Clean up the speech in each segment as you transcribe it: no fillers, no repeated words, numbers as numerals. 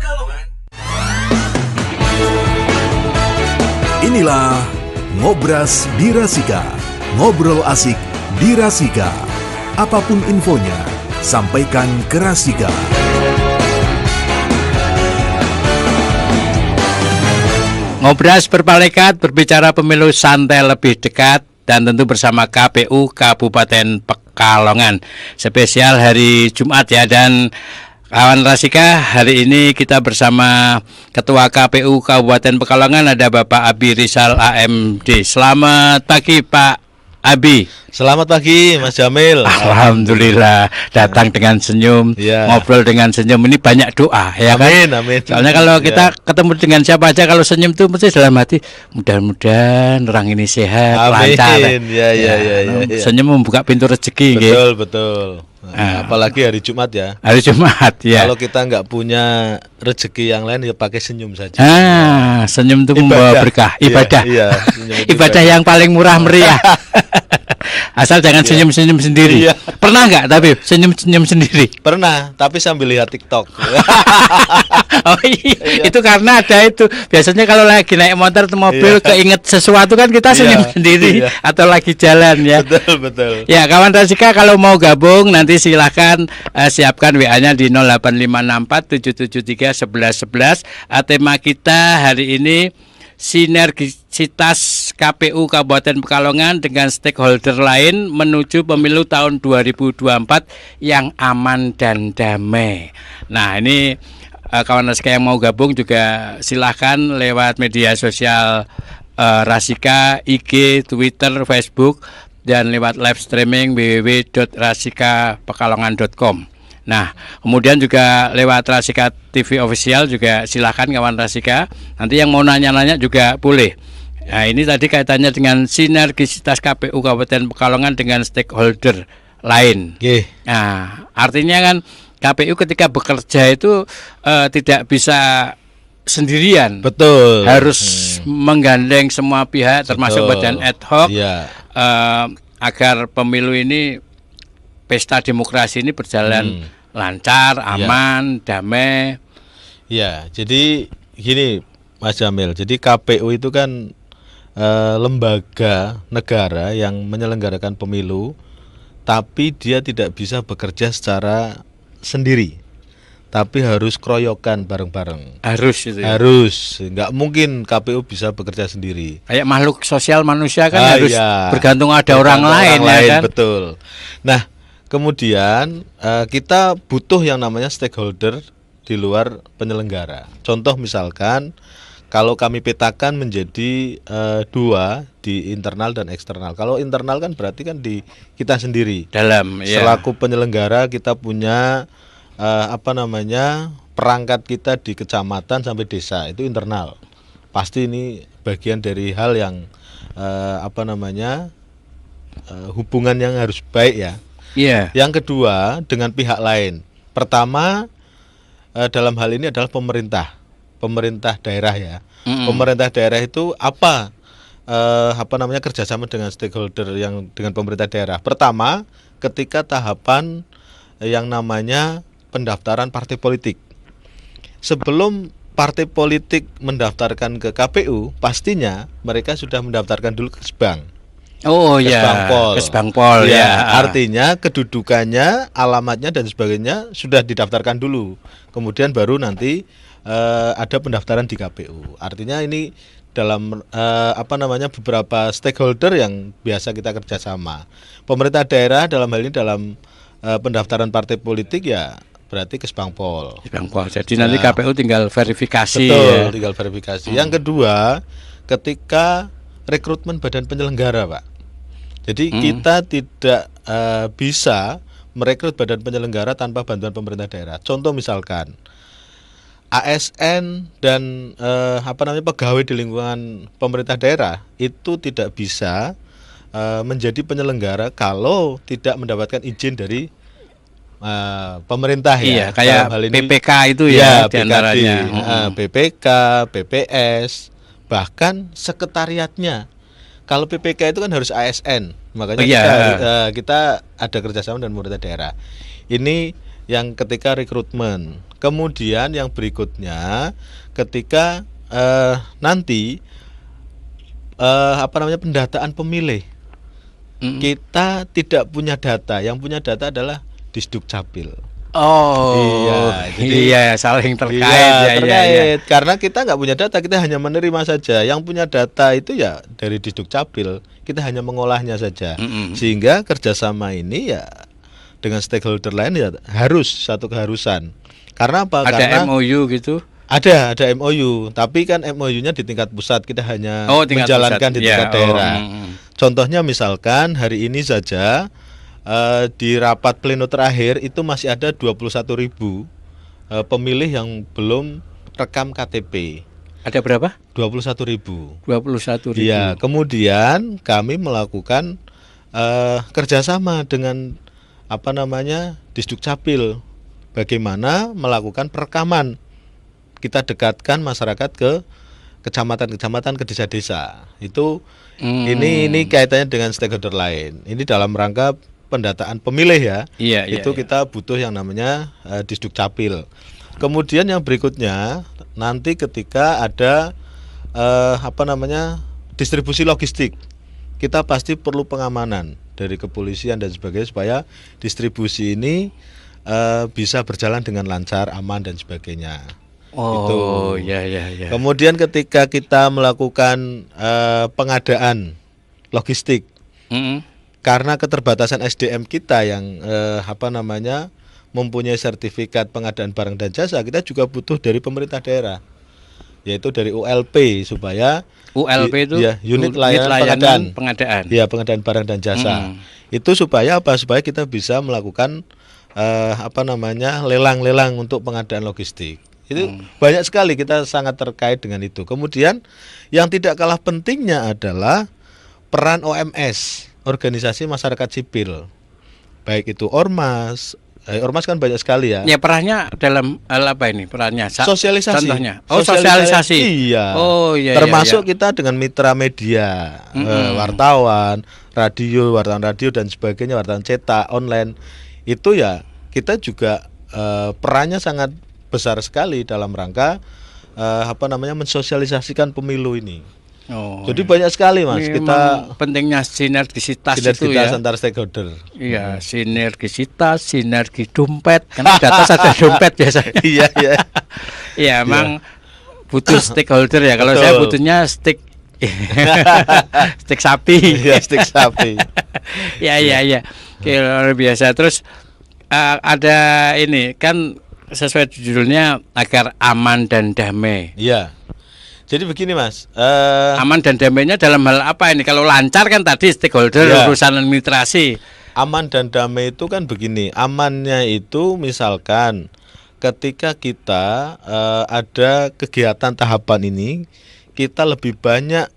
Pekalongan. Inilah Ngobras di Rasika. Ngobrol asik di Rasika. Apapun infonya, sampaikan ke Rasika. Ngobras berpalekat, berbicara pemilu santai lebih dekat, dan tentu bersama KPU Kabupaten Pekalongan. Spesial hari Jumat ya, dan kawan Rasika, hari ini kita bersama Ketua KPU Kabupaten Pekalongan, ada Bapak Abi Rizal AMD. Selamat pagi Pak Abi. Selamat pagi Mas Jamil. Alhamdulillah, datang dengan senyum, ngobrol dengan senyum. Ini banyak doa ya amin, kan? Amin. Soalnya kalau kita ketemu dengan siapa aja, kalau senyum tuh mesti dalam hati, mudah-mudahan orang ini sehat, amin. lancar. Ya. Senyum membuka pintu rezeki. Betul. Apalagi hari Jumat ya. Hari Jumat ya. Kalau kita nggak punya rezeki yang lain ya pakai senyum saja. Senyum itu membawa berkah. Ibadah. Ibadah yang paling murah meriah. Asal jangan senyum-senyum sendiri. Pernah nggak tapi senyum-senyum sendiri? Pernah, tapi sambil lihat TikTok. Oh iya, itu karena ada itu. Biasanya kalau lagi naik motor atau mobil keinget sesuatu kan kita senyum sendiri atau lagi jalan ya. Betul. Ya, kawan Rasika, kalau mau gabung nanti silahkan siapkan WA-nya di 08564 773 1111. Tema kita hari ini sinergisitas KPU Kabupaten Pekalongan dengan stakeholder lain menuju pemilu tahun 2024 yang aman dan damai. Nah, ini kawan Rasika yang mau gabung juga silahkan lewat media sosial Rasika, IG, Twitter, Facebook, dan lewat live streaming www.rasikapekalongan.com. Nah, kemudian juga lewat Rasika TV Official juga silahkan kawan Rasika. Nanti yang mau nanya-nanya juga boleh. Nah, ini tadi kaitannya dengan sinergisitas KPU Kabupaten Pekalongan dengan stakeholder lain. Nah, artinya kan KPU ketika bekerja itu tidak bisa sendirian. Betul. Harus menggandeng semua pihak, termasuk badan ad hoc, agar pemilu ini, pesta demokrasi ini berjalan lancar, aman, damai. Ya, jadi gini Mas Jamil. Jadi KPU itu kan lembaga negara yang menyelenggarakan pemilu, tapi dia tidak bisa bekerja secara sendiri, tapi harus keroyokan bareng-bareng. Harus itu ya? Harus, nggak mungkin KPU bisa bekerja sendiri. Kayak makhluk sosial manusia kan harus bergantung ada orang lain ya kan? Betul. Nah, kemudian kita butuh yang namanya stakeholder di luar penyelenggara. Contoh misalkan kalau kami petakan menjadi dua di internal dan eksternal. Kalau internal kan berarti kan di kita sendiri. Selaku penyelenggara kita punya perangkat kita di kecamatan sampai desa, itu internal. Pasti ini bagian dari hal yang hubungan yang harus baik ya. Yang kedua dengan pihak lain. Pertama dalam hal ini adalah pemerintah daerah ya. Pemerintah daerah itu kerjasama dengan stakeholder yang dengan pemerintah daerah. Pertama, ketika tahapan yang namanya pendaftaran partai politik. Sebelum partai politik mendaftarkan ke KPU, pastinya mereka sudah mendaftarkan dulu ke Kesbang. Kesbangpol ya. Artinya kedudukannya, alamatnya dan sebagainya sudah didaftarkan dulu. Kemudian baru nanti ada pendaftaran di KPU. Artinya ini dalam beberapa stakeholder yang biasa kita kerjasama. Pemerintah daerah dalam hal ini dalam pendaftaran partai politik ya berarti Kesbangpol. Jadi nanti KPU tinggal verifikasi. Betul, tinggal verifikasi. Yang kedua, ketika rekrutmen badan penyelenggara, Pak. Jadi kita tidak bisa merekrut badan penyelenggara tanpa bantuan pemerintah daerah. Contoh misalkan ASN dan pegawai di lingkungan pemerintah daerah itu tidak bisa menjadi penyelenggara kalau tidak mendapatkan izin dari pemerintah ya. Kayak hal ini, PPK itu ya diantaranya. PPK, PPS, bahkan sekretariatnya. Kalau PPK itu kan harus ASN, makanya kita ada kerjasama dengan pemerintah daerah. Ini yang ketika rekrutmen. Kemudian yang berikutnya ketika nanti pendataan pemilih, kita tidak punya data, yang punya data adalah Disdukcapil. Oh, jadi saling terkait. Iya, terkait. Karena kita nggak punya data, kita hanya menerima saja. Yang punya data itu ya dari Disdukcapil, kita hanya mengolahnya saja. Sehingga kerjasama ini ya dengan stakeholder lain ya harus satu keharusan. Karena apa? Ada Karena MOU gitu. Ada MOU, tapi kan MOU-nya di tingkat pusat, kita hanya menjalankan pusat. di tingkat daerah. Contohnya misalkan hari ini saja di rapat pleno terakhir itu masih ada 21.000 pemilih yang belum rekam KTP. Ada berapa? 21.000. 21.000. Iya, kemudian kami melakukan kerjasama dengan Disdukcapil. Bagaimana melakukan perekaman. Kita dekatkan masyarakat ke kecamatan-kecamatan, ke desa-desa. Itu ini kaitannya dengan stakeholder lain. Ini dalam rangka pendataan pemilih ya. Itu kita butuh yang namanya Disdukcapil. Kemudian yang berikutnya nanti ketika ada distribusi logistik, kita pasti perlu pengamanan dari kepolisian dan sebagainya supaya distribusi ini bisa berjalan dengan lancar, aman dan sebagainya. Oh, itu. Ya. Kemudian ketika kita melakukan pengadaan logistik, karena keterbatasan SDM kita yang mempunyai sertifikat pengadaan barang dan jasa, kita juga butuh dari pemerintah daerah, yaitu dari ULP supaya ULP itu unit layanan pengadaan. Ya, pengadaan barang dan jasa. Itu supaya apa? Supaya kita bisa melakukan lelang-lelang untuk pengadaan logistik. Itu banyak sekali, kita sangat terkait dengan itu. Kemudian yang tidak kalah pentingnya adalah peran OMS, organisasi masyarakat sipil. Baik itu ormas kan banyak sekali ya. Ya, perannya dalam hal apa ini? Perannya sosialisasi. Contohnya. Sosialisasi. Iya. Oh iya. Termasuk kita dengan mitra media, wartawan radio dan sebagainya, wartawan cetak, online. Itu ya kita juga perannya sangat besar sekali dalam rangka mensosialisasikan pemilu ini. Jadi banyak sekali Mas. Kita pentingnya sinergisitas itu ya antar stakeholder. Iya, sinergisitas, sinergi dompet. Karena data ada dompet biasanya. Iya. Iya, emang butuh stakeholder ya. Kalau saya butuhnya stick sapi. Iya, stick sapi. Iya. Oke, luar biasa. Terus ada ini kan sesuai judulnya agar aman dan damai. Iya. Jadi begini Mas, aman dan damainya dalam hal apa ini? Kalau lancar kan tadi stakeholder, urusan administrasi. Aman dan damai itu kan begini, amannya itu misalkan ketika kita ada kegiatan tahapan ini, kita lebih banyak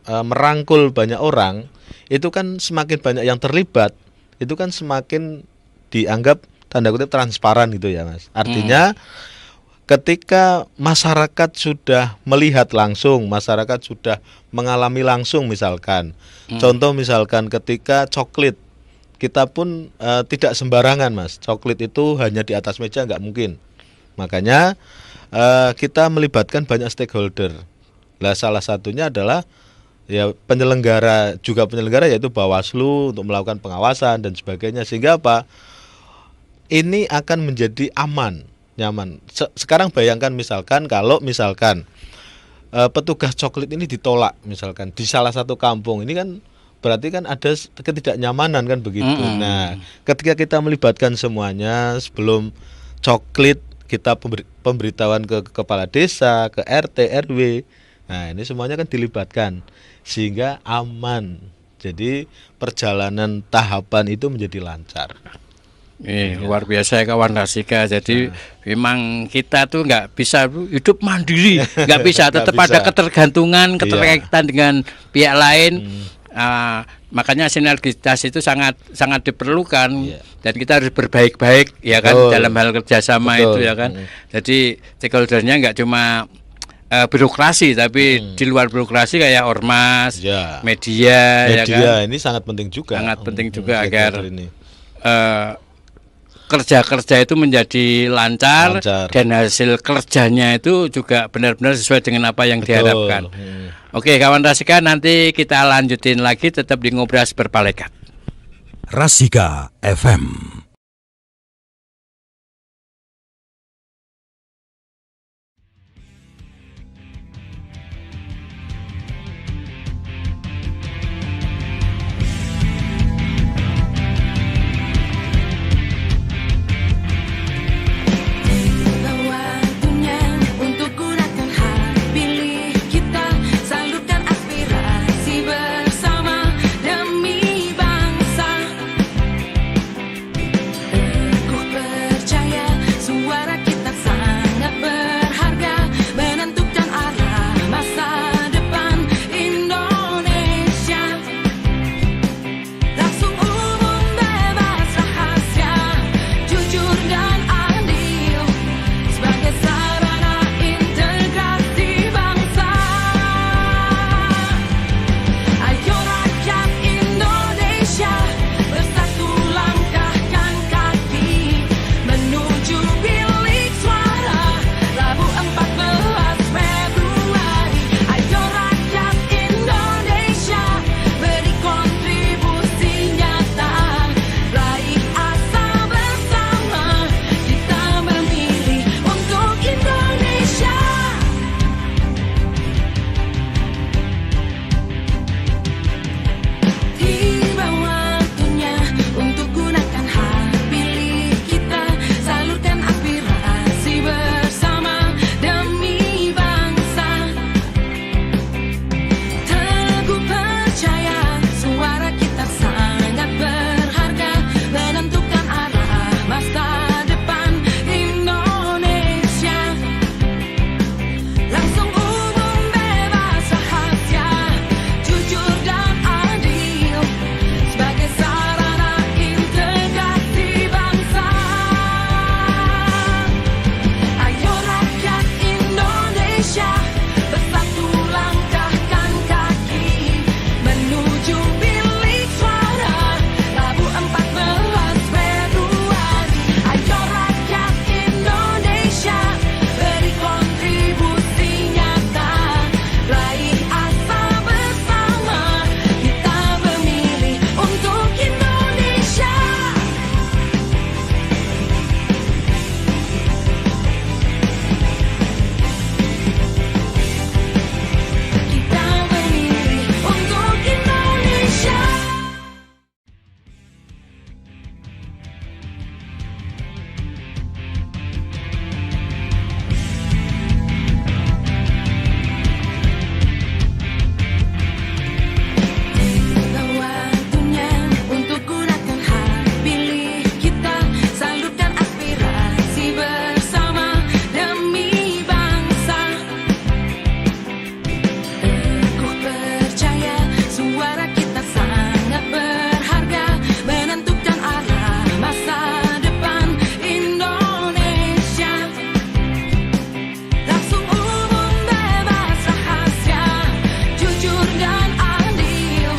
merangkul banyak orang, itu kan semakin banyak yang terlibat, itu kan semakin dianggap tanda kutip transparan gitu ya Mas. Artinya ketika masyarakat sudah melihat langsung, masyarakat sudah mengalami langsung misalkan. Contoh misalkan ketika coklit, kita pun tidak sembarangan Mas. Coklit itu hanya di atas meja nggak mungkin. Makanya kita melibatkan banyak stakeholder. Lah salah satunya adalah ya penyelenggara yaitu Bawaslu untuk melakukan pengawasan dan sebagainya. Sehingga apa? Ini akan menjadi aman, nyaman. Sekarang bayangkan misalkan kalau petugas coklit ini ditolak misalkan di salah satu kampung, ini kan berarti kan ada ketidaknyamanan kan begitu. Nah, ketika kita melibatkan semuanya sebelum coklit, kita pemberitahuan ke kepala desa, ke RT, RW. Nah, ini semuanya kan dilibatkan sehingga aman. Jadi perjalanan tahapan itu menjadi lancar. Luar biasa ya kawan Rasika. Jadi memang kita tuh nggak bisa hidup mandiri, nggak bisa, tetap ada ketergantungan, keterkaitan dengan pihak lain. Makanya sinergitas itu sangat diperlukan, dan kita harus berbaik-baik ya kan dalam hal kerjasama itu ya kan. Jadi stakeholdernya nggak cuma birokrasi, tapi di luar birokrasi kayak ormas, media ya kan. Ini sangat penting juga. Sangat penting juga agar kerja-kerja itu menjadi lancar, Lancar. dan hasil kerjanya itu juga benar-benar sesuai dengan apa yang Betul. diharapkan. Oke, kawan Rasika, nanti kita lanjutin lagi tetap di Ngobras Berpalekat. Rasika FM. Waktunya untuk gunakan hak pilih kita, salurkan aspirasi bersama demi bangsa. Teguh percaya suara kita sangat berharga, menentukan arah masa depan Indonesia. Langsung umum, bebas rahasia, jujur dan adil, sebagai sarana integrasi bangsa. Ayo rakyat Indonesia, bersatu langkahkan kaki menuju bilik suara Rabu 14 Februari. Ayo rakyat Indonesia, beri kontribusi nyata, raih asa bersama, kita memilih untuk Indonesia. Tiba waktunya untuk gunakan hak pilih kita, salurkan aspirasi bersama demi bangsa. Teguh percaya suara kita sangat berharga, menentukan arah masa depan Indonesia. Langsung umum, bebas rahasia, jujur dan adil, sebagai sarana integrasi bangsa. Ayo rakyat Indonesia, bersatu langkahkan kaki menuju bilik suara Rabu 14 Februari. Ayo rakyat Indonesia, beri kontribusi nyata, raih asa bersama, kita memilih untuk Indonesia. Kita memilih untuk Indonesia. Tiba waktunya untuk gunakan hak pilih kita, salurkan aspirasi bersama demi bangsa. Teguh percaya suara kita sangat berharga, menentukan arah masa depan Indonesia. Langsung umum, bebas rahasia, jujur dan adil,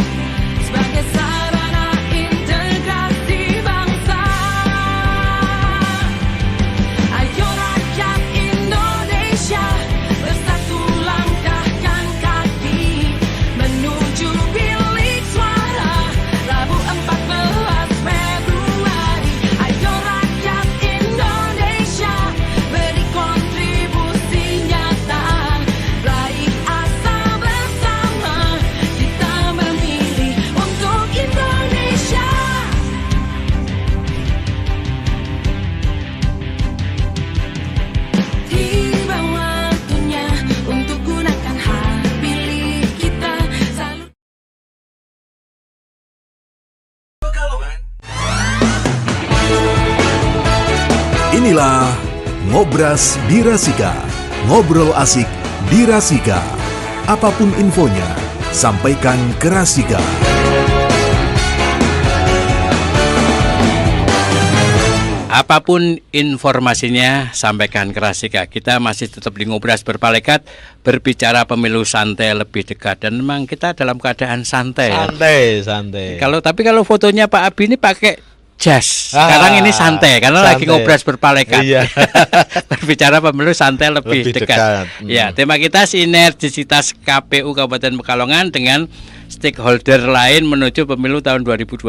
sebagai sarana integrasi bangsa. Ayo rakyat Indonesia, bersatu langkahkan kaki menuju bilik suara Rabu 14 Februari. Ayo rakyat Indonesia, beri kontribusi nyata, raih asa bersama, kita memilih untuk Indonesia. Tiba waktunya untuk gunakan hak pilih kita, Inilah Ngobras Birasika. Ngobrol asik di Rasika. Apapun infonya, sampaikan ke Rasika. Apapun informasinya, sampaikan ke Rasika. Kita masih tetap di Ngobras Berpalekat, berbicara pemilu santai lebih dekat. Dan memang kita dalam keadaan santai. Santai. Tapi kalau fotonya Pak Abi ini pakai jas. Sekarang ini santai karena lagi santai. ngobras berpalekat. Iya. Berbicara pemilu santai lebih Lebih dekat. dekat. Ya, tema kita sinergisitas KPU Kabupaten Pekalongan dengan stakeholder lain menuju pemilu tahun 2024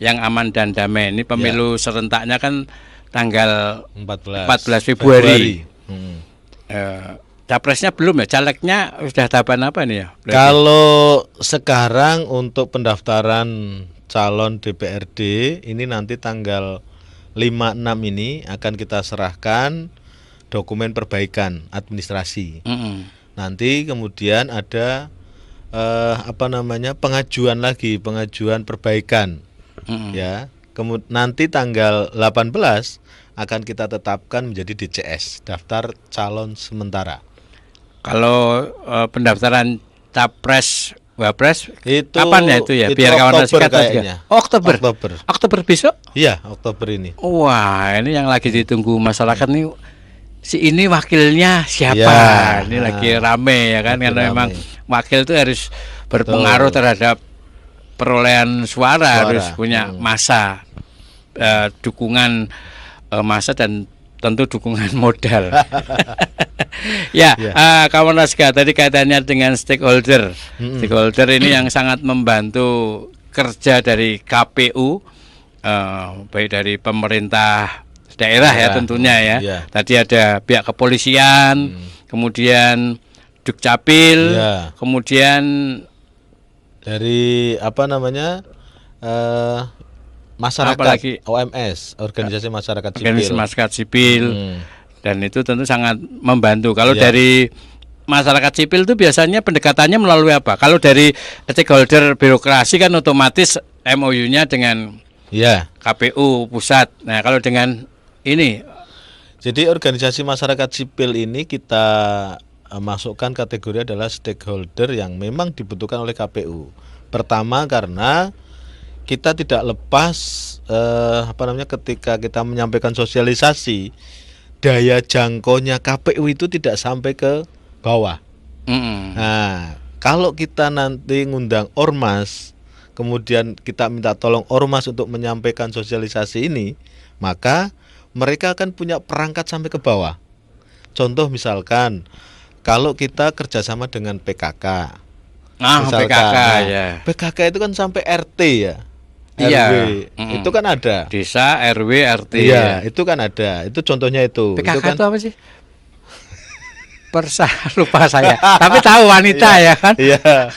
yang aman dan damai. Ini pemilu serentaknya kan tanggal 14 Februari. Capresnya belum ya, calegnya sudah tahapan apa nih ya? Kalau sekarang untuk pendaftaran calon DPRD ini nanti tanggal 5-6 ini akan kita serahkan dokumen perbaikan administrasi. Nanti kemudian ada pengajuan perbaikan. Ya. Nanti tanggal 18 akan kita tetapkan menjadi DCS, daftar calon sementara. Kalau pendaftaran capres wapres Itu kapan ya itu ya? Biar kawan Oktober sikat juga. kayaknya. Oktober. Oktober. Oktober besok? Iya, Oktober ini. Wah, ini yang lagi ditunggu masyarakat nih. Si ini wakilnya siapa? Ya, Ini lagi rame ya kan, lagi karena rame. memang wakil itu harus berpengaruh terhadap perolehan suara. Harus punya massa dukungan massa dan tentu dukungan modal. Ya, kawan Raska tadi kaitannya dengan stakeholder. Stakeholder ini yang sangat membantu kerja dari KPU, baik dari pemerintah daerah ya tentunya ya. Tadi ada pihak kepolisian, kemudian Dukcapil, kemudian dari masyarakat, apalagi? OMS, organisasi masyarakat sipil. Organisasi masyarakat sipil. Dan itu tentu sangat membantu. Kalau dari masyarakat sipil itu biasanya pendekatannya melalui apa? Kalau dari stakeholder birokrasi kan otomatis MOU-nya dengan KPU pusat. Nah, kalau dengan ini, jadi organisasi masyarakat sipil ini kita masukkan kategori adalah stakeholder yang memang dibutuhkan oleh KPU. Pertama karena kita tidak lepas ketika kita menyampaikan sosialisasi, daya jangkaunya KPU itu tidak sampai ke bawah. Nah, kalau kita nanti ngundang ormas, kemudian kita minta tolong ormas untuk menyampaikan sosialisasi ini, maka mereka akan punya perangkat sampai ke bawah. Contoh misalkan, kalau kita kerjasama dengan PKK, PKK itu kan sampai RT ya. RW, itu kan ada. Desa, RW, RT. Iya, itu kan ada. Itu contohnya itu. PKK itu kan itu apa sih? Lupa saya. Tapi tahu wanita ya kan? Iya.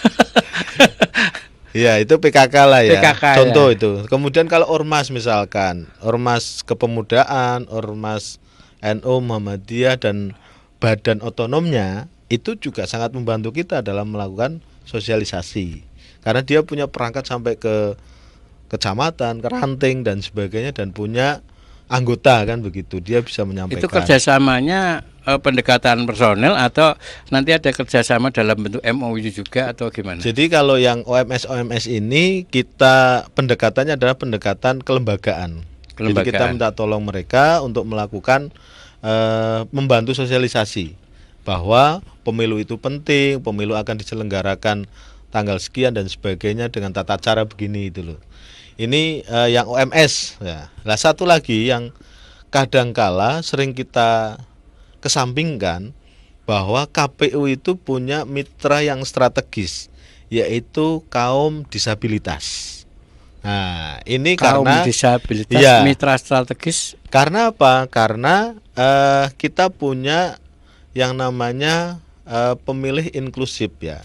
Iya, itu PKK lah ya. PKK, contoh itu. Kemudian kalau ormas misalkan, ormas kepemudaan, ormas NU, Muhammadiyah dan badan otonomnya itu juga sangat membantu kita dalam melakukan sosialisasi. Karena dia punya perangkat sampai ke kecamatan, ke ranting dan sebagainya dan punya anggota kan begitu. Dia bisa menyampaikan. Itu kerjasamanya pendekatan personel atau nanti ada kerjasama dalam bentuk MOU juga atau gimana? Jadi kalau yang OMS ini kita pendekatannya adalah pendekatan kelembagaan. Jadi kita minta tolong mereka untuk melakukan membantu sosialisasi bahwa pemilu itu penting, pemilu akan diselenggarakan tanggal sekian dan sebagainya dengan tata cara begini itu loh. Ini yang OMS ya. Nah, satu lagi yang kadangkala sering kita kesampingkan bahwa KPU itu punya mitra yang strategis, yaitu kaum disabilitas. Nah, ini kaum karena disabilitas mitra strategis. Karena apa? Karena kita punya yang namanya pemilih inklusif ya,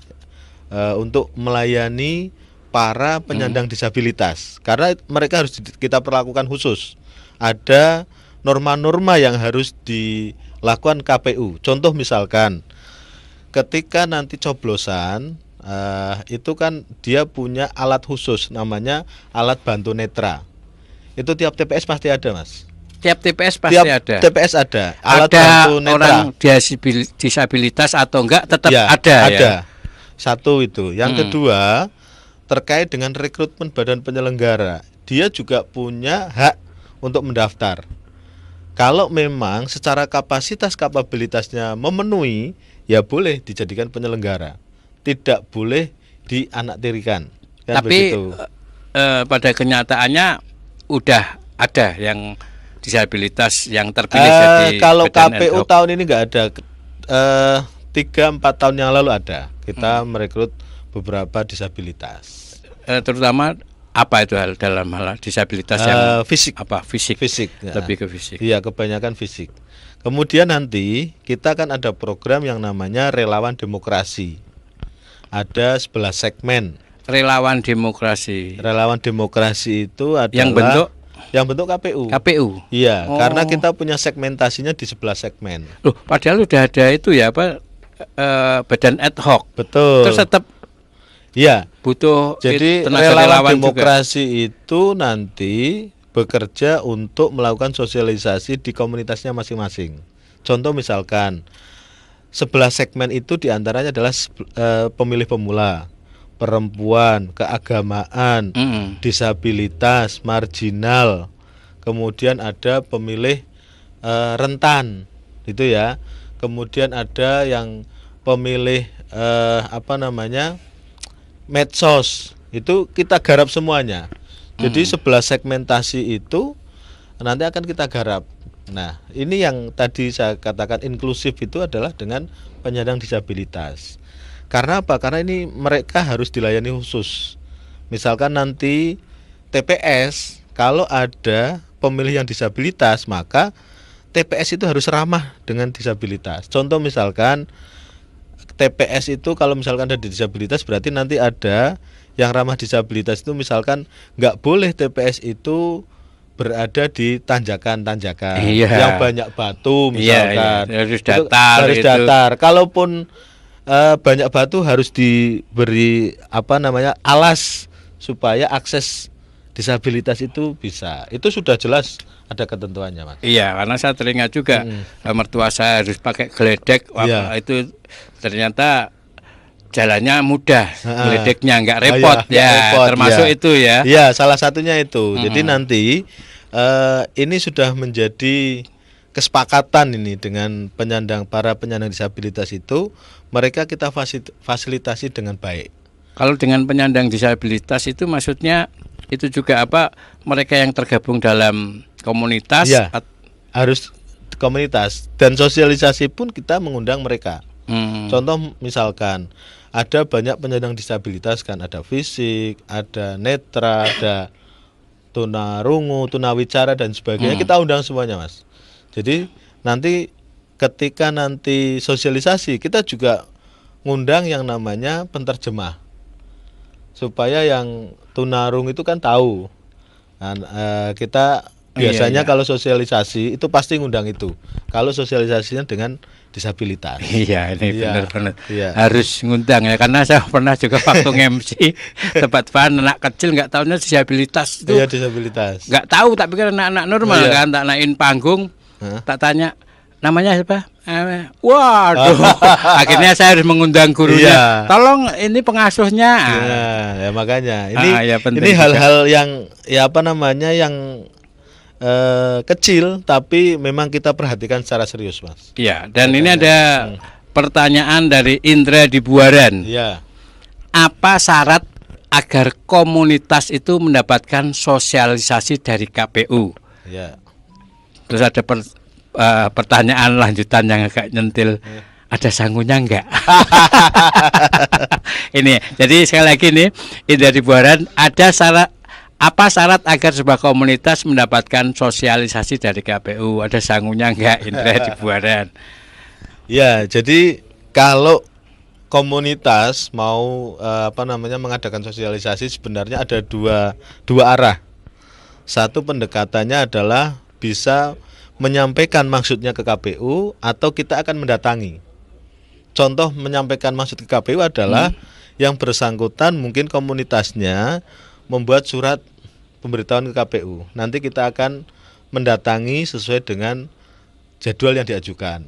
untuk melayani para penyandang disabilitas, karena mereka harus kita perlakukan khusus. Ada norma-norma yang harus dilakukan KPU. Contoh misalkan, ketika nanti coblosan, itu kan dia punya alat khusus, namanya alat bantu netra. Itu tiap TPS pasti ada, Mas. Tiap TPS pasti ada. TPS ada. Alat ada bantu netra. Orang disabilitas atau enggak tetap ada. Ada. Satu itu. Yang kedua, terkait dengan rekrutmen badan penyelenggara, dia juga punya hak untuk mendaftar. Kalau memang secara kapasitasnya memenuhi, ya boleh dijadikan penyelenggara, tidak boleh dianaktirikan. Tapi pada kenyataannya udah ada yang disabilitas yang terpilih jadi Kalau badan ad KPU hoc? tahun ini nggak ada. 3-4 tahun yang lalu ada. Kita merekrut beberapa disabilitas. Terutama apa itu dalam hal disabilitas yang Fisik. apa fisik, Fisik. Ya. lebih ke fisik. Iya, kebanyakan fisik. Kemudian nanti kita kan ada program yang namanya relawan demokrasi. Ada 11 segmen. Relawan demokrasi Relawan demokrasi itu adalah yang bentuk KPU. KPU. Iya, Oh. karena kita punya segmentasinya di 11 segmen. Loh, padahal udah ada itu ya apa badan ad hoc. Betul. Terus tetap Iya. butuh Jadi tenaga relawan juga. demokrasi itu nanti bekerja untuk melakukan sosialisasi di komunitasnya masing-masing. Contoh misalkan 11 segmen itu diantaranya adalah pemilih pemula, perempuan, keagamaan, disabilitas, marginal, kemudian ada pemilih rentan, itu ya. Kemudian ada yang pemilih medsos, itu kita garap semuanya. Jadi 11 segmentasi itu nanti akan kita garap. Nah, ini yang tadi saya katakan inklusif itu adalah dengan penyandang disabilitas. Karena apa? Karena ini mereka harus dilayani khusus. Misalkan nanti TPS, kalau ada pemilih yang disabilitas, maka TPS itu harus ramah dengan disabilitas. Contoh misalkan TPS itu kalau misalkan ada disabilitas berarti nanti ada yang ramah disabilitas itu misalkan nggak boleh TPS itu berada di tanjakan-tanjakan yang banyak batu misalkan. Harus datar. Harus datar. Kalaupun banyak batu harus diberi alas supaya akses disabilitas itu bisa. Itu sudah jelas ada ketentuannya, Mas. Iya, karena saya teringat juga mertua saya harus pakai geledek. Wah, itu ternyata jalannya mudah, geledeknya nggak repot termasuk itu ya. Iya, salah satunya itu. Jadi nanti ini sudah menjadi kesepakatan ini dengan para penyandang disabilitas itu, mereka kita fasilitasi dengan baik. Kalau dengan penyandang disabilitas itu maksudnya itu juga mereka yang tergabung dalam komunitas? Ya, harus komunitas dan sosialisasi pun kita mengundang mereka. Contoh misalkan ada banyak penyandang disabilitas kan, ada fisik, ada netra, ada tunarungu, tunawicara dan sebagainya. Kita undang semuanya, Mas. Jadi nanti ketika nanti sosialisasi kita juga ngundang yang namanya penterjemah supaya yang tunarung itu kan tahu. Kita biasanya kalau sosialisasi itu pasti ngundang itu. Kalau sosialisasinya dengan disabilitas. Iya, ini benar-benar harus ngundang ya, karena saya pernah juga waktu MC tempat anak kecil nggak tahunya disabilitas itu. Iya, disabilitas. Nggak tahu, tak pikir anak-anak normal kan, tak naikin panggung, tak tanya namanya siapa? Waduh, akhirnya saya harus mengundang gurunya. Tolong ini pengasuhnya. Ya makanya ini ini hal-hal yang yang kecil tapi memang kita perhatikan secara serius, Mas. Iya, dan ini ada pertanyaan dari Indra di Buaran. Iya. Apa syarat agar komunitas itu mendapatkan sosialisasi dari KPU? Iya. Terus ada pertanyaan lanjutan yang agak nyentil. Ada sangunya enggak? Ini, jadi sekali lagi nih, Indra di Buaran, apa syarat agar sebuah komunitas mendapatkan sosialisasi dari KPU? Ada sangunya enggak, Indra di Buaran? Ya, jadi kalau komunitas mau mengadakan sosialisasi sebenarnya ada dua arah. Satu, pendekatannya adalah bisa menyampaikan maksudnya ke KPU atau kita akan mendatangi. Contoh menyampaikan maksud ke KPU adalah yang bersangkutan mungkin komunitasnya membuat surat pemberitahuan ke KPU. Nanti kita akan mendatangi sesuai dengan jadwal yang diajukan.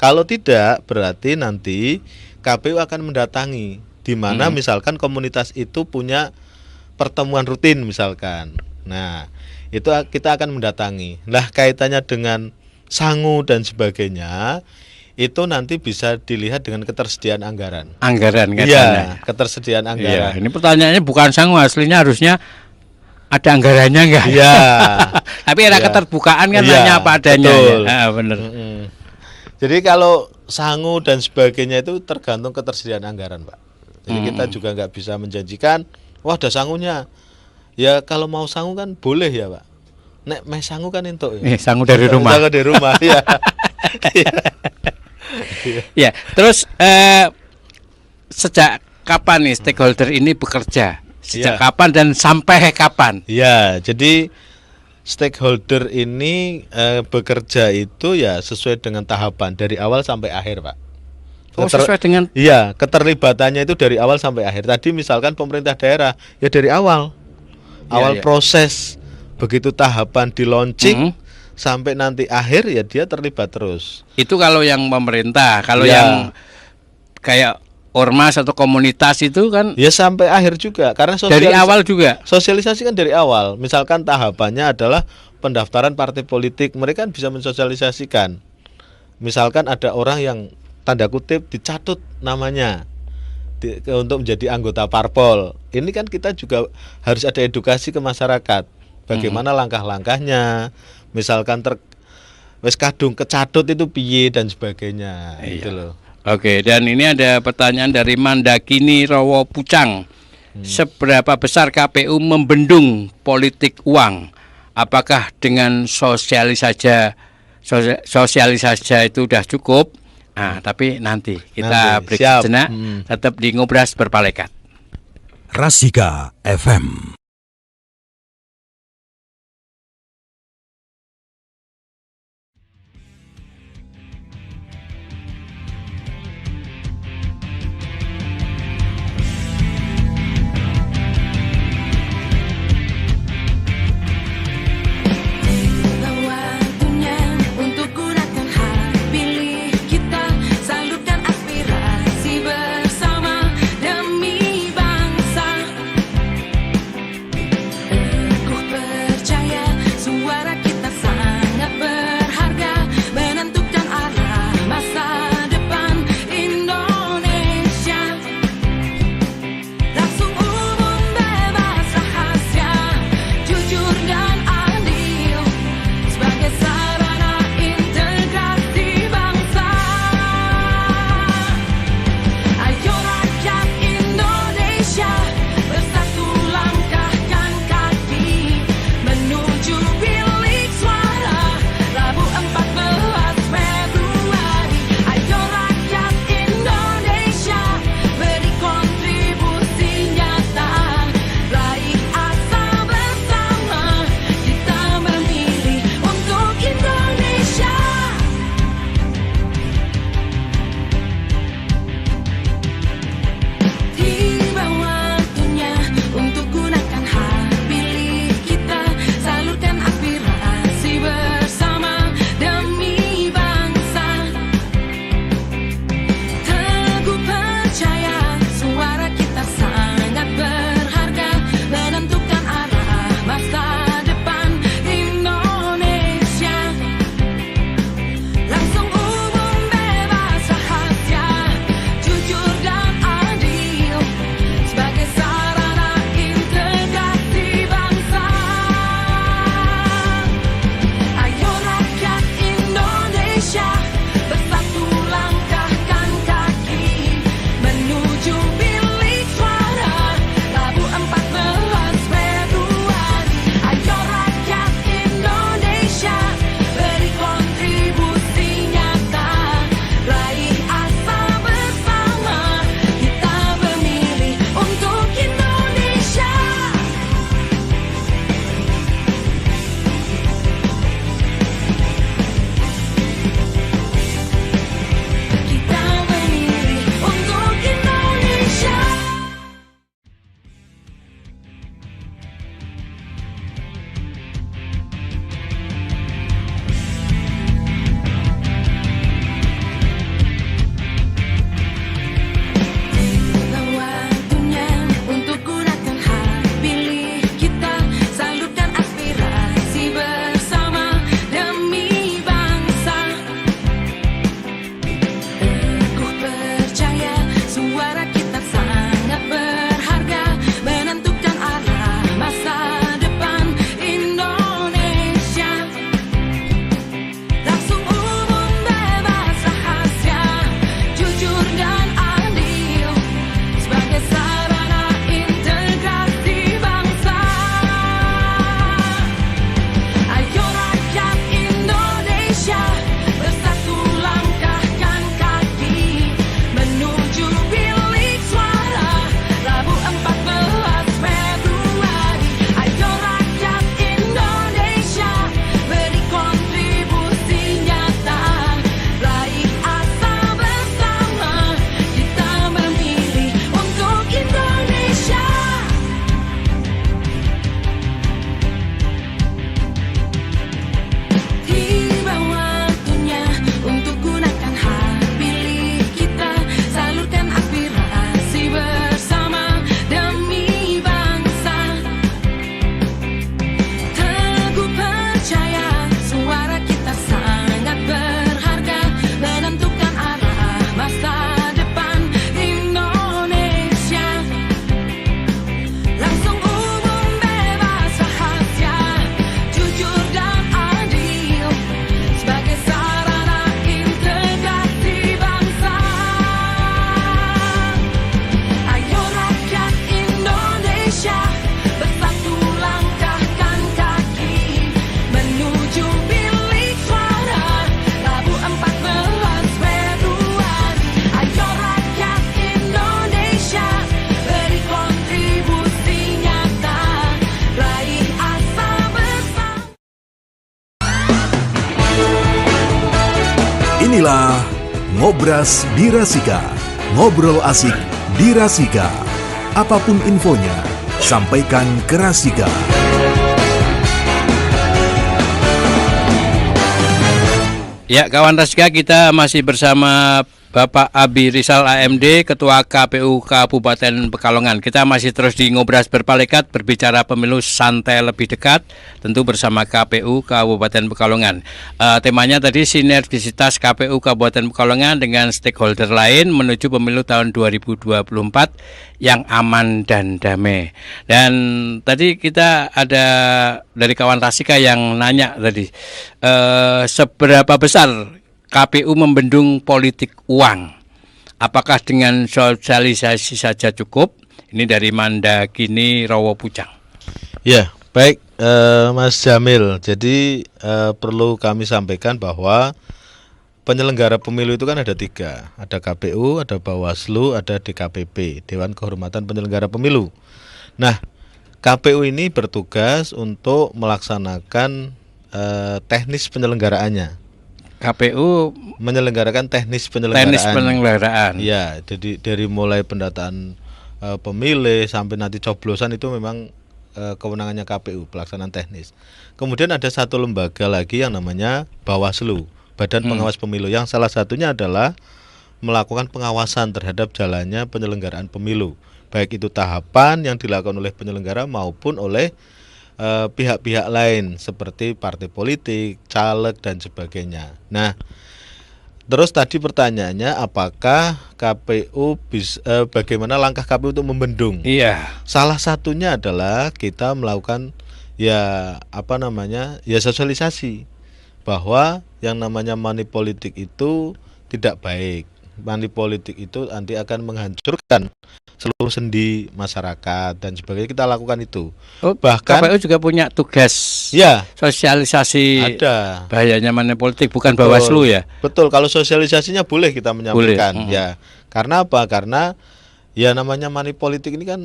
Kalau tidak, berarti nanti KPU akan mendatangi, di mana misalkan komunitas itu punya pertemuan rutin misalkan. Nah, itu kita akan mendatangi. Nah, kaitannya dengan sangu dan sebagainya, itu nanti bisa dilihat dengan ketersediaan anggaran. Anggaran katanya. Iya, ketersediaan anggaran. Iya, ini pertanyaannya bukan sangu, aslinya harusnya ada anggarannya enggak? Iya. Tapi era Iya. keterbukaan kan Iya, hanya apa adanya. betul. Ya. Bener. Jadi kalau sangu dan sebagainya itu tergantung ketersediaan anggaran, Pak. Jadi kita juga nggak bisa menjanjikan, wah ada sangunya. Ya kalau mau sangu kan boleh ya, Pak. Nek meh sangu kan entuk ya. Sangu dari rumah. Sangu dari rumah, ya. Ya, terus sejak kapan nih stakeholder ini bekerja? Sejak Iya. kapan dan sampai kapan? Ya, jadi stakeholder ini bekerja itu ya sesuai dengan tahapan dari awal sampai akhir, Pak. Oh, sesuai dengan Iya, keterlibatannya itu dari awal sampai akhir. Tadi misalkan pemerintah daerah ya dari awal. Awal iya. proses begitu tahapan di launching Mhm. sampai nanti akhir ya dia terlibat terus. itu kalau yang pemerintah, kalau Ya. yang kayak ormas atau komunitas itu kan Ya sampai akhir juga karena dari awal juga. sosialisasi kan dari awal. Misalkan tahapannya adalah pendaftaran partai politik, mereka kan bisa mensosialisasikan. Misalkan ada orang yang tanda kutip dicatut namanya untuk menjadi anggota parpol. Ini kan kita juga harus ada edukasi ke masyarakat. Bagaimana langkah-langkahnya? Misalkan wes kadung kecatut itu piye dan sebagainya. Gitu loh. Oke, dan ini ada pertanyaan dari Mandakini Rowo Pucang. Seberapa besar KPU membendung politik uang? Apakah dengan sosialisasi itu sudah cukup? Nah, tapi nanti kita Nanti, break siap. sejenak. Tetap di Ngobras Berpalekat. Rasika FM. Waktunya untuk gunakan hak pilih kita, salurkan aspirasi bersama demi bangsa. Inilah Ngobras Birasika, ngobrol asik di Rasika. Apapun infonya, sampaikan ke Rasika. Ya, kawan Rasika, kita masih bersama Bapak Abi Rizal AMD, Ketua KPU Kabupaten Pekalongan. Kita masih terus di Ngobras Berpalekat, berbicara pemilu santai lebih dekat, tentu bersama KPU Kabupaten Pekalongan. Temanya tadi sinergisitas KPU Kabupaten Pekalongan dengan stakeholder lain menuju pemilu tahun 2024 yang aman dan damai. Dan tadi kita ada dari kawan Rasika yang nanya tadi, seberapa besar KPU membendung politik uang? Apakah dengan sosialisasi saja cukup? Ini dari Mandakini Rowo Pucang. Ya, baik Mas Jamil. Jadi perlu kami sampaikan bahwa penyelenggara pemilu itu kan ada 3. Ada KPU, ada Bawaslu, ada DKPP, Dewan Kehormatan Penyelenggara Pemilu. Nah, KPU ini bertugas untuk melaksanakan teknis penyelenggaraannya. KPU Menyelenggarakan teknis penyelenggaraan. teknis penyelenggaraan. Ya, jadi dari mulai pendataan pemilih sampai nanti coblosan itu memang kewenangannya KPU, pelaksanaan teknis. Kemudian ada satu lembaga lagi yang namanya Bawaslu, Badan Pengawas Pemilu, yang salah satunya adalah melakukan pengawasan terhadap jalannya penyelenggaraan pemilu, baik itu tahapan yang dilakukan oleh penyelenggara maupun oleh pihak-pihak lain seperti partai politik, caleg dan sebagainya. Nah, terus tadi pertanyaannya apakah KPU bagaimana langkah KPU untuk membendung? Iya. Salah satunya adalah kita melakukan ya sosialisasi bahwa yang namanya money politik itu tidak baik. Money politik itu nanti akan menghancurkan seluruh sendi masyarakat dan sebagainya. Kita lakukan itu. Bahkan KPU juga punya tugas ya sosialisasi ada bahayanya money politik, bukan Bawaslu ya. Betul, kalau sosialisasinya boleh kita menyampaikan. Boleh. Ya. Karena apa? Karena ya namanya money politik ini kan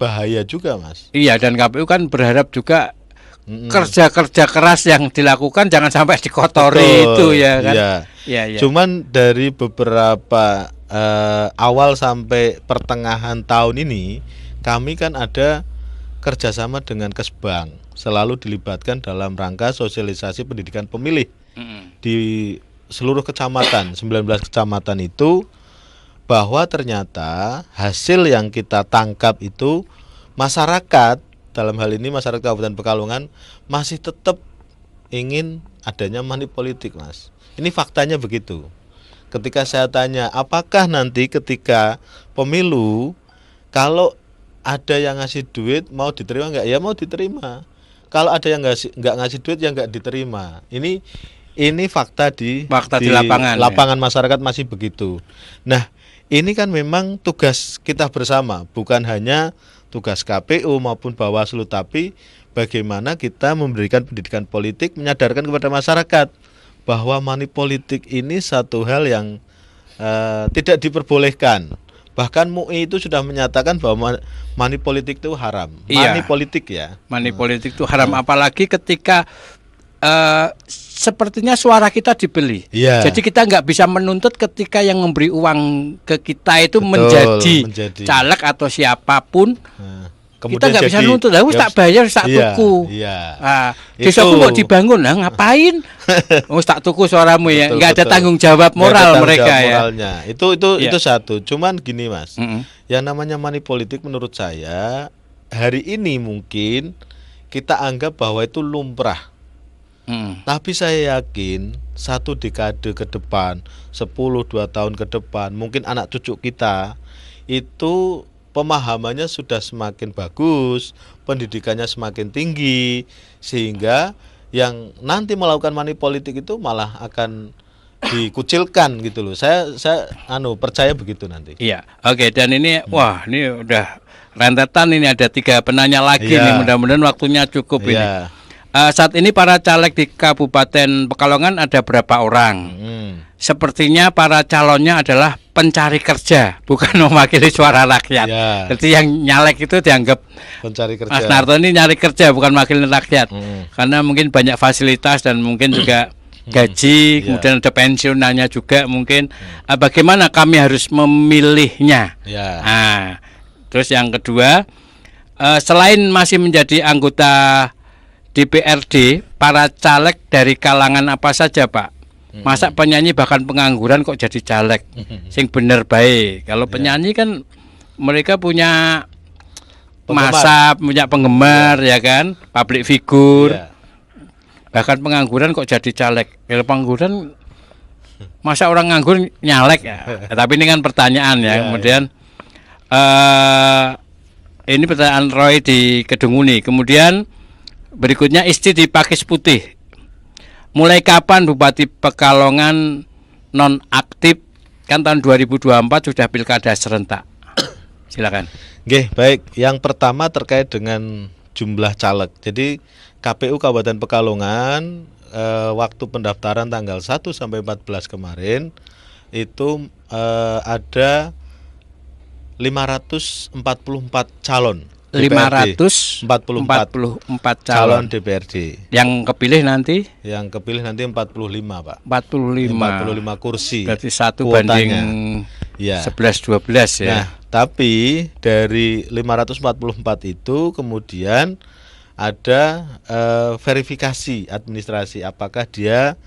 bahaya juga, Mas. Iya, dan KPU kan berharap juga kerja-kerja keras yang dilakukan jangan sampai dikotori. Betul, itu ya kan. Iya. Ya. Cuman dari beberapa awal sampai pertengahan tahun ini kami kan ada kerjasama dengan Kesbang, selalu dilibatkan dalam rangka sosialisasi pendidikan pemilih di seluruh kecamatan, 19 kecamatan itu, bahwa ternyata hasil yang kita tangkap itu masyarakat, dalam hal ini masyarakat Kabupaten Pekalongan, masih tetap ingin adanya money politik, Mas. Ini faktanya begitu. Ketika saya tanya, apakah nanti ketika pemilu, kalau ada yang ngasih duit mau diterima nggak? Ya mau diterima. Kalau ada yang nggak ngasih duit ya nggak diterima. Ini fakta di lapangan. Lapangan ya. Masyarakat masih begitu. Nah, ini kan memang tugas kita bersama, bukan hanya tugas KPU maupun Bawaslu, tapi bagaimana kita memberikan pendidikan politik, menyadarkan kepada masyarakat bahwa money politik ini satu hal yang tidak diperbolehkan. Bahkan MUI itu sudah menyatakan bahwa money politik itu haram. Iya. Money politik ya. Money politik itu haram, apalagi ketika sepertinya suara kita dibeli. Iya. Jadi kita nggak bisa menuntut ketika yang memberi uang ke kita itu Betul, menjadi caleg atau siapapun. Kita nggak bisa nuntut, harus tak bayar, tak tuku. Iya. Desaku mau dibangun, ngapain? Tak tuku suaramu ya, nggak ada tanggung jawab moral mereka ya. Itu satu. Cuman gini, Mas, yang namanya money politik menurut saya hari ini mungkin kita anggap bahwa itu lumrah. Tapi saya yakin 1 dekade ke depan, 10-2 tahun ke depan, mungkin anak cucu kita itu pemahamannya sudah semakin bagus, pendidikannya semakin tinggi, sehingga yang nanti melakukan money politik itu malah akan dikucilkan gitu loh. Saya percaya begitu nanti. Iya, oke. Dan ini wah, ini udah rentetan, ini ada 3 penanya lagi nih. Mudah-mudahan waktunya cukup ini. Saat ini para caleg di Kabupaten Pekalongan ada berapa orang? Sepertinya para calonnya adalah pencari kerja, bukan mewakili suara rakyat. Jadi yang nyalek itu dianggap pencari kerja. Mas Narto ini nyari kerja, bukan mewakili rakyat. Karena mungkin banyak fasilitas dan mungkin juga gaji, kemudian ada pensiunannya juga mungkin. Bagaimana kami harus memilihnya? Ya. Nah, terus yang kedua, selain masih menjadi anggota DPRD, para caleg dari kalangan apa saja, Pak? Masa penyanyi bahkan pengangguran kok jadi caleg? Sing bener baik. Kalau penyanyi kan mereka punya masa, punya penggemar, ya kan, public figure. Ya. Bahkan pengangguran kok jadi caleg. Kalau pengangguran, masa orang nganggur nyalek ya? Tapi ini kan pertanyaan ya. Kemudian ini pertanyaan Roy di Kedunguni. Kemudian berikutnya Isti di Pakis Putih. Mulai kapan Bupati Pekalongan non aktif? Kan tahun 2024 sudah pilkada serentak. Silakan. Oke, baik. Yang pertama terkait dengan jumlah caleg. Jadi KPU Kabupaten Pekalongan waktu pendaftaran tanggal 1 sampai 14 kemarin itu ada 544 calon. 544 calon DPRD. Yang kepilih nanti? Yang kepilih nanti 45, Pak. 45 kursi. Berarti 1 kuotanya. banding Ya. 11-12 ya. Nah, tapi dari 544 itu kemudian ada verifikasi administrasi, apakah dia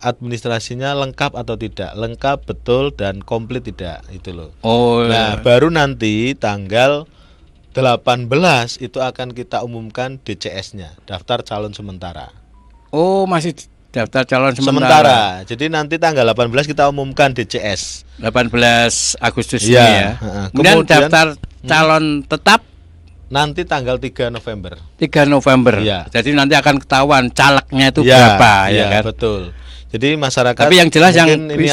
administrasinya lengkap atau tidak, lengkap, betul, dan komplit tidak, itu loh. Oh. Nah, baru nanti tanggal 18 itu akan kita umumkan DCS-nya, daftar calon sementara. Oh, masih daftar calon Sementara. Jadi nanti tanggal 18 kita umumkan DCS. 18 Agustus Ya, ini ya. Kemudian daftar calon tetap nanti tanggal 3 November. 3 November. Ya. Jadi nanti akan ketahuan calegnya itu Ya, berapa ya kan. Betul. Jadi masyarakat. Tapi yang jelas yang mungkin ini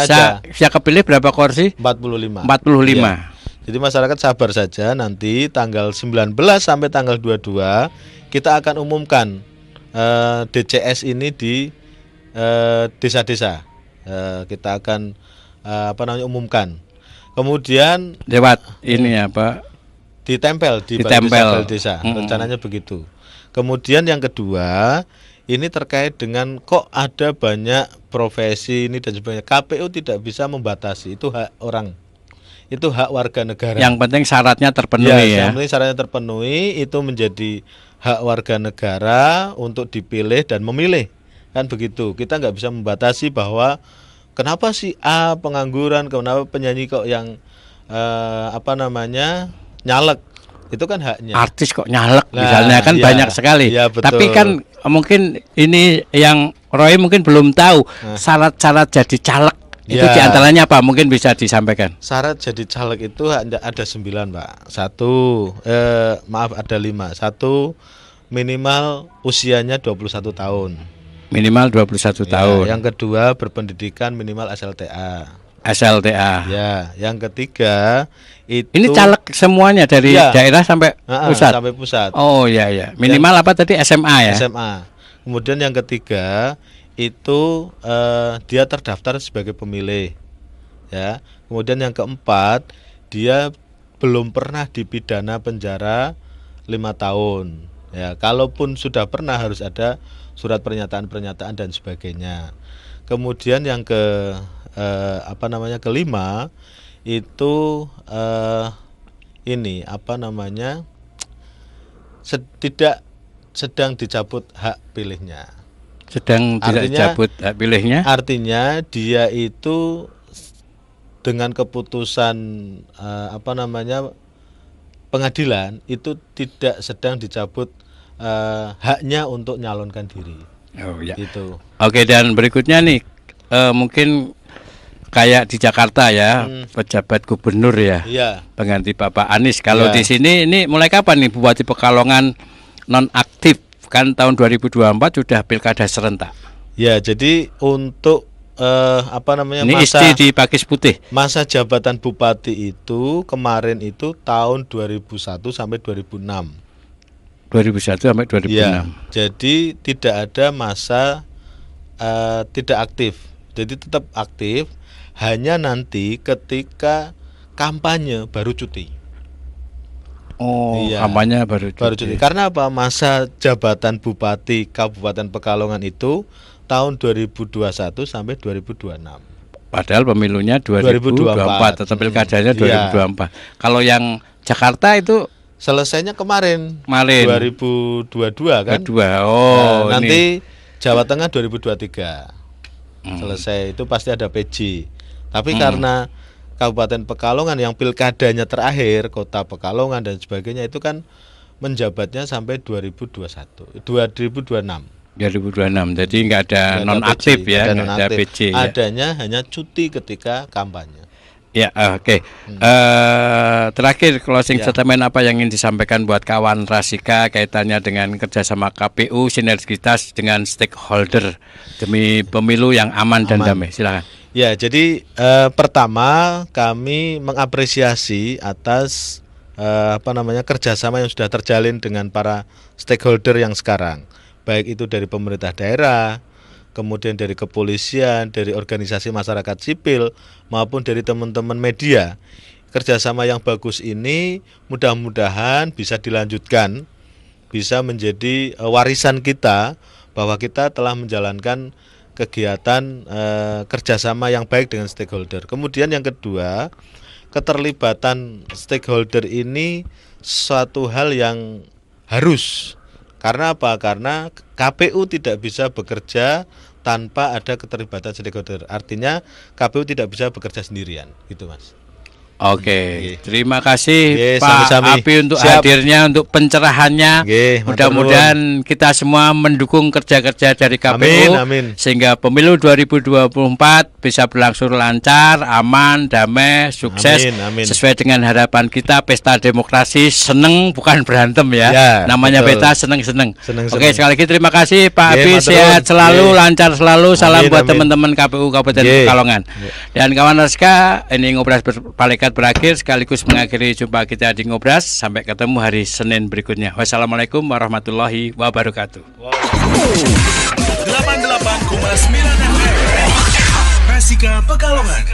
bisa kepilih berapa kursi? 45. 45. Ya. Jadi masyarakat sabar saja, nanti tanggal 19 sampai tanggal 22 kita akan umumkan DCS ini di desa-desa. Kita akan umumkan. Kemudian Lewat ini apa? ditempel di balai desa. Rencananya begitu. Kemudian yang kedua, ini terkait dengan kok ada banyak profesi ini dan sebagainya. KPU tidak bisa membatasi, itu hak orang. Itu hak warga negara. Yang penting syaratnya terpenuhi ya. Yang penting syaratnya terpenuhi, itu menjadi hak warga negara untuk dipilih dan memilih. Kan begitu. Kita nggak bisa membatasi bahwa kenapa si A pengangguran, kenapa penyanyi kok yang nyalek. Itu kan haknya. Artis kok nyalek misalnya kan ya, banyak sekali. Ya, betul. Tapi kan mungkin ini yang Roy mungkin belum tahu syarat-syarat jadi caleg. Itu Ya. diantaranya apa? Mungkin bisa disampaikan. Syarat jadi caleg itu ada 9, Pak. Ada 5. 1, minimal usianya 21 tahun. Minimal 21 tahun. Yang kedua, berpendidikan minimal SLTA. SLTA. Ya, yang ketiga itu Ini caleg semuanya dari Ya. daerah sampai pusat. Sampai pusat. Oh iya ya. Minimal apa tadi SMA ya? SMA. Kemudian yang ketiga itu dia terdaftar sebagai pemilih. Ya. Kemudian yang keempat, dia belum pernah dipidana penjara 5 tahun. Ya, kalaupun sudah pernah harus ada surat pernyataan dan sebagainya. Kemudian yang kelima itu tidak sedang dicabut hak pilihnya. Sedang tidak dicabut hak pilihnya. Artinya dia itu dengan keputusan pengadilan itu tidak sedang dicabut haknya untuk nyalonkan diri. Oh ya. Itu. Oke, dan berikutnya nih mungkin kayak di Jakarta ya, pejabat gubernur ya. Iya. Pengganti Bapak Anies. Kalau Ya. di sini ini mulai kapan nih Bupati Pekalongan non aktif? Kan tahun 2024 sudah pilkada serentak. Ya, jadi untuk Ini Isti di Pakis Putih. masa jabatan bupati itu kemarin itu tahun 2001 sampai 2006. 2001 sampai 2006. Ya, jadi tidak ada masa tidak aktif. Jadi tetap aktif, hanya nanti ketika kampanye baru cuti. Oh, Iya. kampanye baru cuti. Baru cuti. Karena apa? Masa jabatan bupati Kabupaten Pekalongan itu tahun 2021 sampai 2026. Padahal pemilunya 2024, tetap pilkadanya Iya. 2024. Kalau yang Jakarta itu Selesainya kemarin. Kemarin. 2022 kan? kedua. Oh, Nah, ini. nanti Jawa Tengah 2023. Selesai itu pasti ada PJ. Tapi karena Kabupaten Pekalongan yang pilkadanya terakhir, Kota Pekalongan dan sebagainya itu kan menjabatnya sampai 2021, 2026. 2026. Jadi nggak ada Nggak ada nonaktif PJ, ya, nggak ada nggak ada nonaktif. PJ ya. Adanya hanya cuti ketika kampanye. Ya, oke. Terakhir closing Ya. statement apa yang ingin disampaikan buat kawan Rasika kaitannya dengan kerjasama KPU, sinergitas dengan stakeholder demi pemilu yang aman dan damai. Silakan. Ya, jadi pertama kami mengapresiasi atas kerjasama yang sudah terjalin dengan para stakeholder yang sekarang, baik itu dari pemerintah daerah, kemudian dari kepolisian, dari organisasi masyarakat sipil, maupun dari teman-teman media. Kerjasama yang bagus ini mudah-mudahan bisa dilanjutkan, bisa menjadi warisan kita bahwa kita telah menjalankan kegiatan kerjasama yang baik dengan stakeholder. Kemudian yang kedua, keterlibatan stakeholder ini suatu hal yang harus. Karena apa? Karena KPU tidak bisa bekerja tanpa ada keterlibatan stakeholder. Artinya KPU tidak bisa bekerja sendirian, gitu Mas. Oke, terima kasih Nggih, Pak sami-sami. Api untuk Siap. hadirnya, untuk pencerahannya. Nggih, matur Mudah-mudahan kita semua mendukung kerja-kerja dari KPU Amin. sehingga pemilu 2024 bisa berlangsung lancar, aman, damai, sukses Amin. sesuai dengan harapan kita. Pesta demokrasi seneng bukan berantem ya. Ya, Namanya betul. pesta seneng-seneng. Seneng-seneng. Oke, sekali lagi terima kasih Pak Nggih, Api, matur sehat nuwun. selalu, Nggih. lancar selalu. Salam Amin, buat amin. teman-teman KPU Kabupaten Nggih. Pekalongan. Dan kawan Raska, ini Ngobras Berpalekat berakhir sekaligus mengakhiri jumpa kita di Ngobras. Sampai ketemu hari Senin berikutnya. Wassalamualaikum warahmatullahi wabarakatuh. 88,9 FM Rasika Pekalongan.